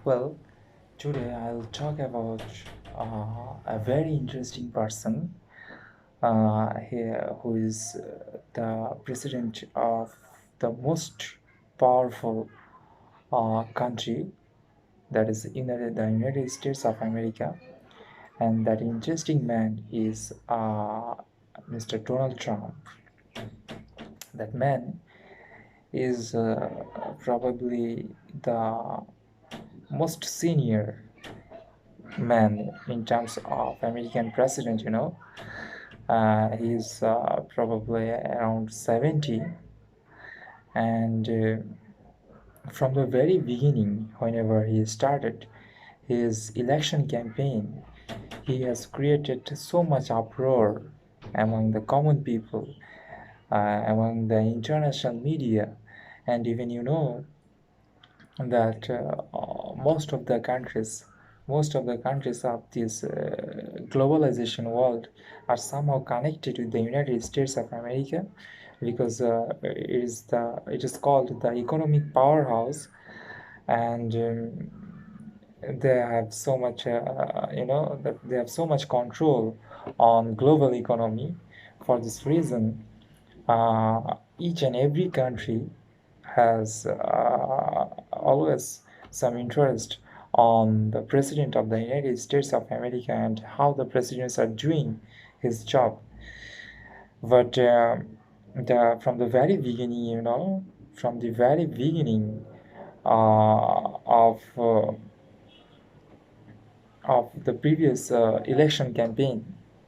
Well, today I'll talk about a very interesting person here who is the president of the most powerful country, that is the United States of America. And that interesting man is Mr. Donald Trump. That man is probably the most senior man in terms of American president, he's probably around 70. And from the very beginning, whenever he started his election campaign, he has created so much uproar among the common people, among the international media, and even that most of the countries of this globalization world are somehow connected with the United States of America, because it is called the economic powerhouse. And they have so much that they have so much control on global economy. For this reason, each and every country has always some interest on the president of the United States of America and how the presidents are doing his job. But from the very beginning, from the very beginning of the previous election campaign,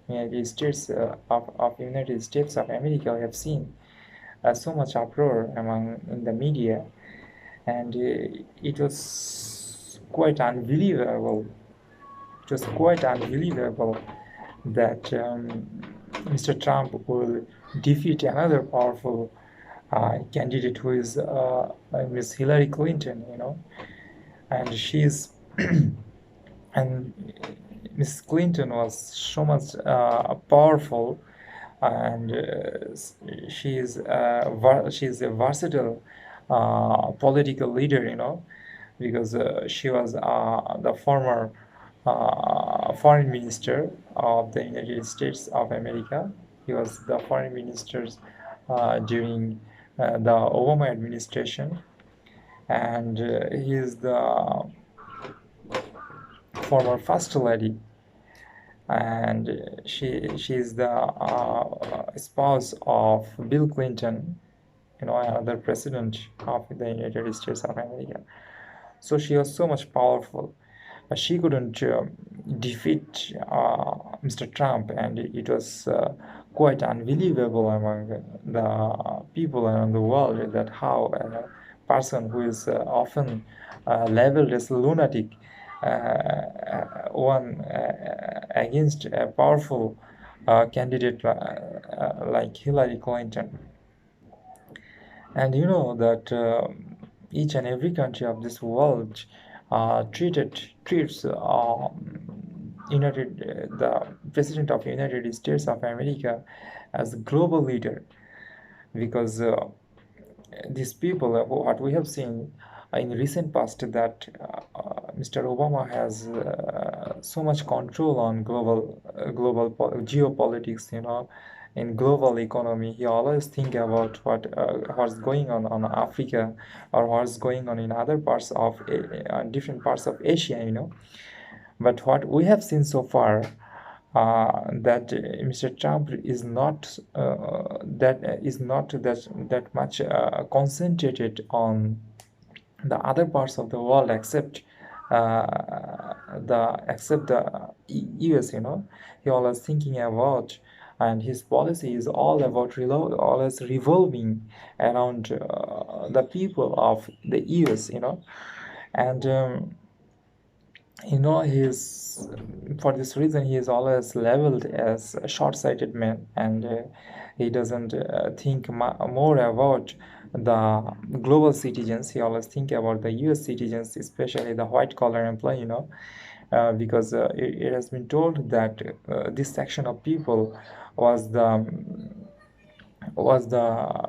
United States of America, we have seen so much uproar among in the media, and it was quite unbelievable. It was quite unbelievable that Mr. Trump will defeat another powerful candidate who is Miss Hillary Clinton, and she's and Miss Clinton was so much powerful, and she's a versatile political leader, because she was the former foreign minister of the United States of America. He was the foreign minister during the Obama administration, and he is the former first lady, and she's the spouse of Bill Clinton, another president of the United States of America. So she was so much powerful. She couldn't defeat Mr. Trump, and it was quite unbelievable among the people around the world that how a person who is often labeled as lunatic won against a powerful candidate like Hillary Clinton. And you know that each and every country of this world treats the president of United States of America as a global leader, because these people, what we have seen in recent past, that Mr. Obama has so much control on geopolitics, in global economy. He always think about what's going on Africa, or what's going on in other parts of different parts of Asia, But what we have seen so far, that Mr. Trump is not that much concentrated on the other parts of the world, except the US. He always thinking about, and his policy is all about always revolving around the people of the US. And he's for this reason he is always labeled as a short-sighted man, and he doesn't think more about the global citizens. He always think about the US citizens, especially the white collar employee, because it has been told that this section of people was the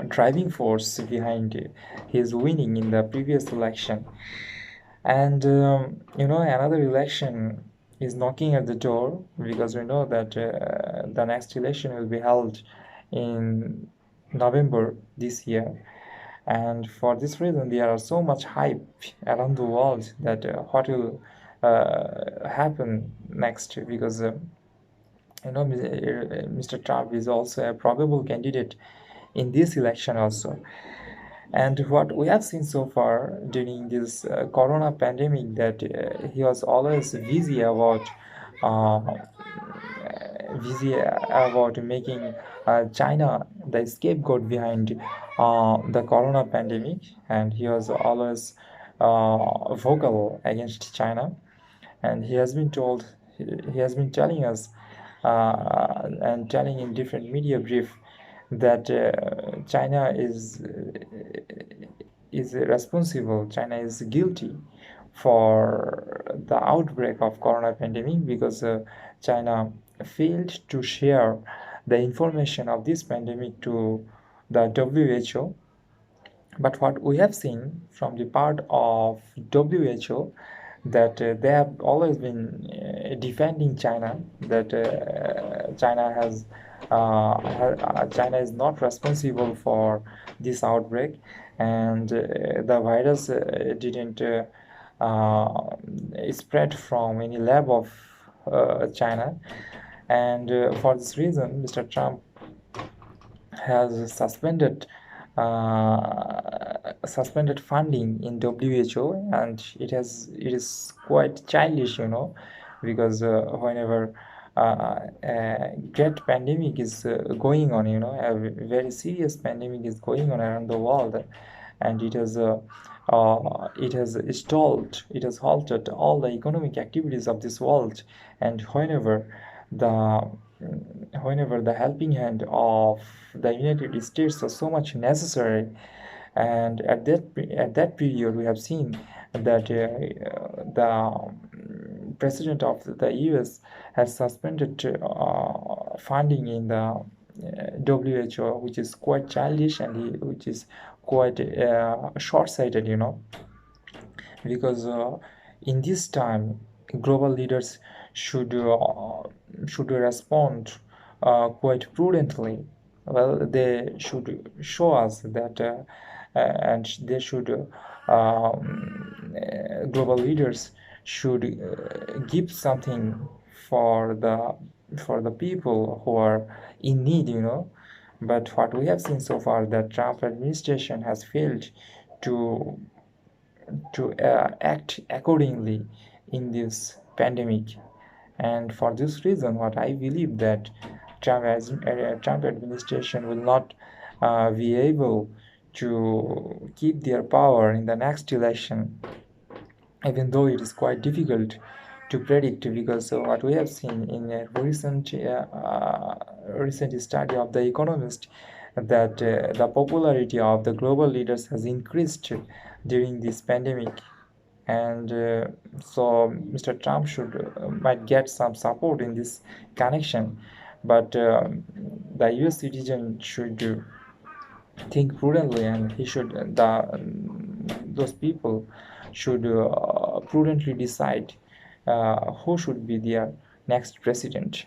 driving force behind his winning in the previous election. And another election is knocking at the door, because we know that the next election will be held in November this year. And for this reason, there are so much hype around the world that what will happen next, because Mr. Trump is also a probable candidate in this election also. And what we have seen so far during this corona pandemic, that he was always uh, busy about making China the scapegoat behind the corona pandemic, and he was always vocal against China. And he has been telling us and telling in different media brief that China is responsible. China is guilty for the outbreak of corona pandemic, because China failed to share the information of this pandemic to the WHO. But what we have seen from the part of WHO, that they have always been defending China, that China is not responsible for this outbreak, and the virus didn't spread from any lab of China. And for this reason, Mr. Trump has suspended funding in WHO, and it is quite childish, because whenever great pandemic is going on, a very serious pandemic is going on around the world, and it has stalled, it has halted all the economic activities of this world. And the whenever the helping hand of the United States was so much necessary, and at that period we have seen that the president of the US has suspended funding in the WHO, which is quite childish, and which is quite short-sighted, because in this time global leaders should respond quite prudently. Well, they should show us that and they should global leaders should give something for the people who are in need, but what we have seen so far, that Trump administration has failed to act accordingly in this pandemic. And for this reason, what I believe, that Trump administration will not be able to keep their power in the next election, even though it is quite difficult to predict, because what we have seen in a recent study of The Economist, that the popularity of the global leaders has increased during this pandemic. And so Mr. Trump should might get some support in this connection, but the US citizen should think prudently, and he should those people should prudently decide who should be their next president.